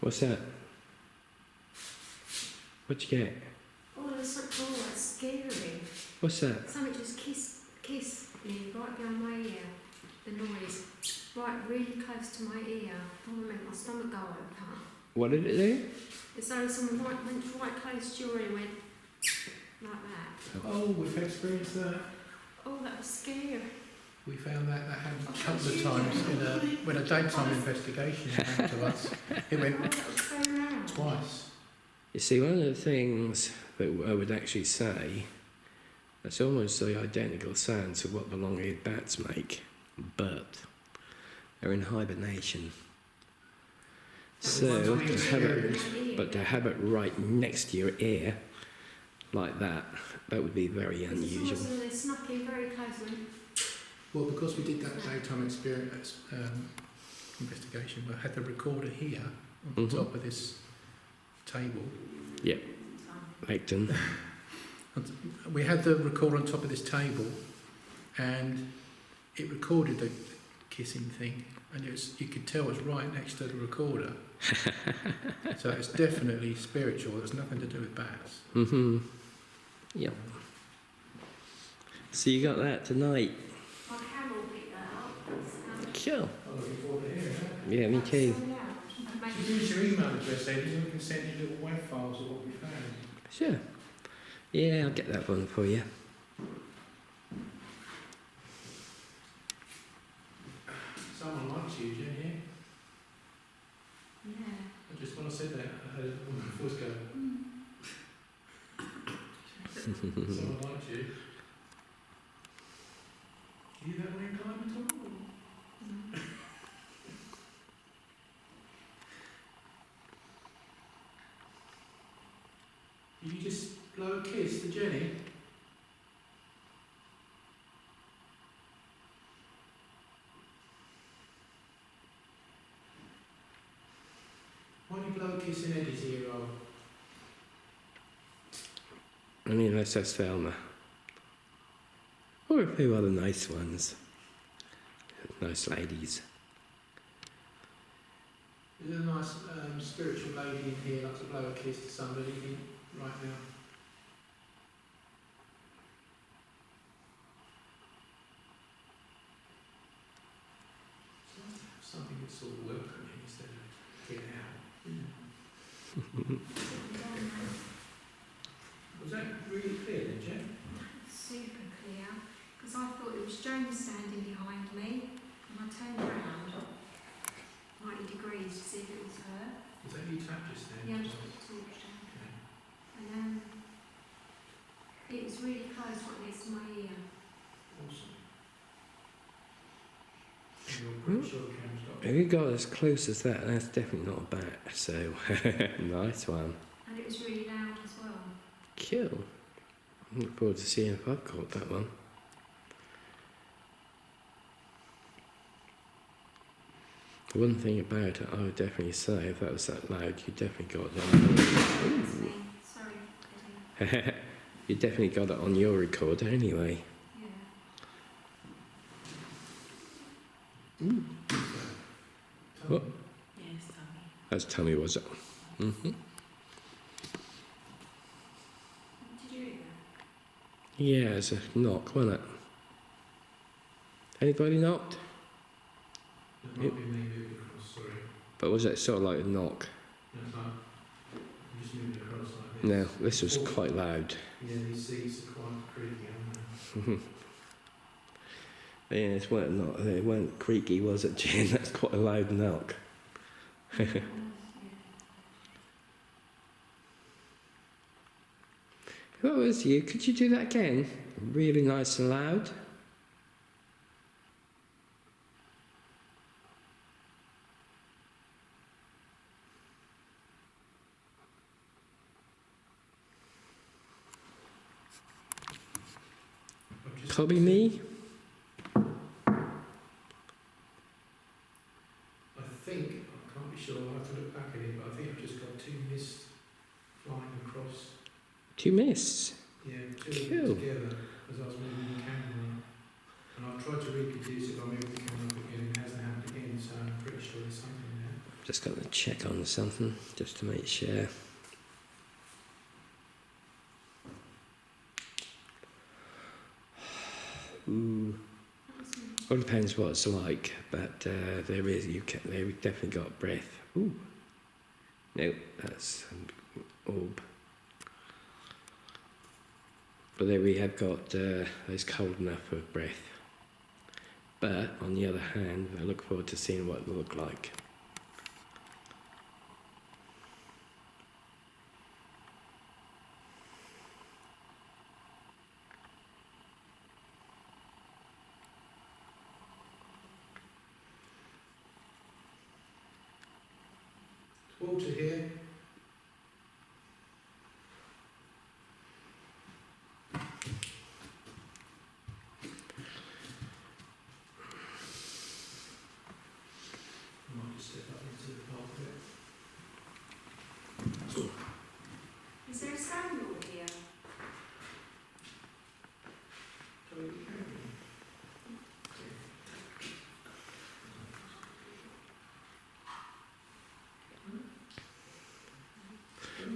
What's that? What'd you get? Oh, there's something, oh, that's scary. What's that? Something just kiss me right behind my ear. The noise. Right, really close to my ear. Oh, it made my stomach go open. What did it do? It's though someone went right close to your ear and went like that. Oh, we've experienced that. Oh, that was scary. We found that happened a couple of times when a daytime investigation came to us. It went Oh, that was so loud. twice. You see, one of the things that I would actually say, that's almost the identical sound to what the long-eared bats make, but they're in hibernation. So, to have it right next to your ear, like that would be very unusual. It's almost as though they snuck in very close and Well, because we did that daytime experience investigation, we had the recorder here on the top of this table. Yep, Acton. We had the recorder on top of this table, and it recorded the kissing thing, and you could tell it was right next to the recorder. So it's definitely spiritual. There's nothing to do with bats. Yep. So you got that tonight? my camera will pick that up. Cool. I'm looking forward to hearing that. Yeah, me too. If you use your email address, Eddie, we can send you little web files of what we found. Sure. Yeah, I'll get that one for you. Someone likes you, Jen, here. Yeah. I just when I said that, I heard a woman's voice go. Someone likes you. Are you that way inclined at all? Did you just blow a kiss to Jenny? Why don't you blow a kiss in Eddie's ear, Rob? I mean, unless that's Thelma. Or a few other nice ones. Nice ladies. Is there a nice spiritual lady in here like to blow a kiss to somebody right now? Something that's sort of welcoming instead of get out. Was that really clear then, Jen? Super clear. Because I thought it was James standing behind me, and I turned around 90 degrees to see if it was her. Was that you tapped just then? Yeah, I just put the torch down. Okay. And it was really close right next to my ear. Awesome. And you're pretty sure the camera's got If you got as close as that, that's definitely not a bat. So, nice one. And it was really loud as well. Cool. I look forward to seeing if I've caught that one. The one thing about it, I would definitely say, if that was that loud, you definitely got That's me. Sorry, Eddie. it. You definitely got it on your recorder anyway. Yeah. What? Yes, Tommy. That's Tommy, was it? Did you hear that? Yeah, it's a knock, wasn't it? Anybody knocked? It might be me moving across, sorry. But was it sort of like a knock? That's like, I'm just moving across like this. No, this was quite loud. Yeah, these seats are quite creaky, aren't Yeah, it weren't creaky, was it, Jen? That's quite a loud knock. If I was you, could you do that again? Really nice and loud. Copy me? I think, I can't be sure, I'll have to look back at it, but I think I've just got two mists flying across. 2 mists. Yeah, two of them Cool. together as I was moving the camera. And I've tried to reproduce it by moving the camera up again, it hasn't happened again, so I'm pretty sure there's something there. Just got to check on something just to make sure. Ooh. All depends what it's like, but they definitely got breath. Ooh. Nope, that's an orb. But there we have got it's cold enough for breath. But on the other hand, I look forward to seeing what it will look like. Water here. I might just step up into the pulpit. Is there a sandal here?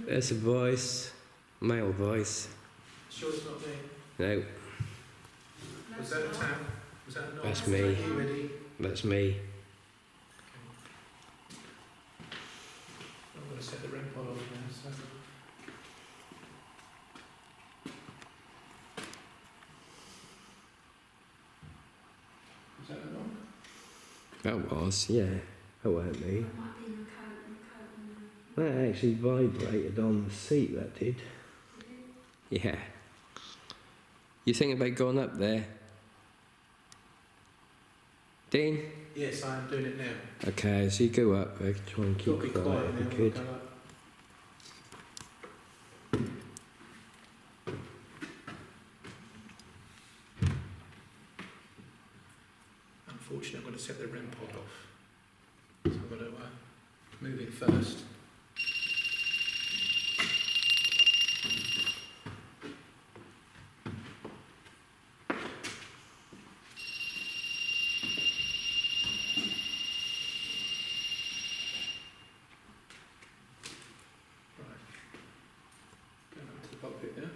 There's a voice, male voice. Sure it's not me? No, Was that a tap? Was that not? That's me. Are you ready? that's me. I'm going to set the REM pod off now. So. Was that a knock? That was, yeah. That weren't me. It might be in the coat and the coat and the... That actually vibrated on the seat, that did. Yeah. You think about going up there? Dean? Yes, I am doing it now. Okay, as you go up, I try and keep Be quiet quiet if now. you We'll could. go up. Unfortunately, I'm going to set the REM pod off. So I'm going to move it first. Right. Going up to the pulpit now.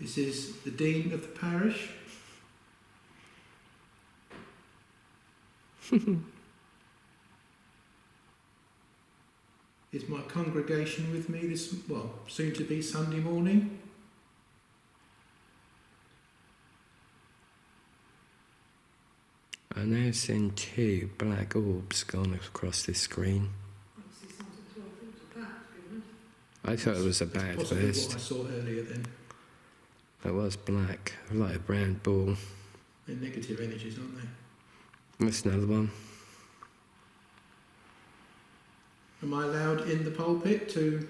This is the Dean of the parish. Is my congregation with me this, well, soon to be Sunday morning? I now seen two black orbs gone across this screen. I thought it was a bat Possibly first. what I saw earlier then. That was black, like a brown ball. They're negative energies, aren't they? That's another one. Am I allowed in the pulpit to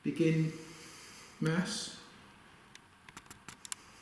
begin Mass?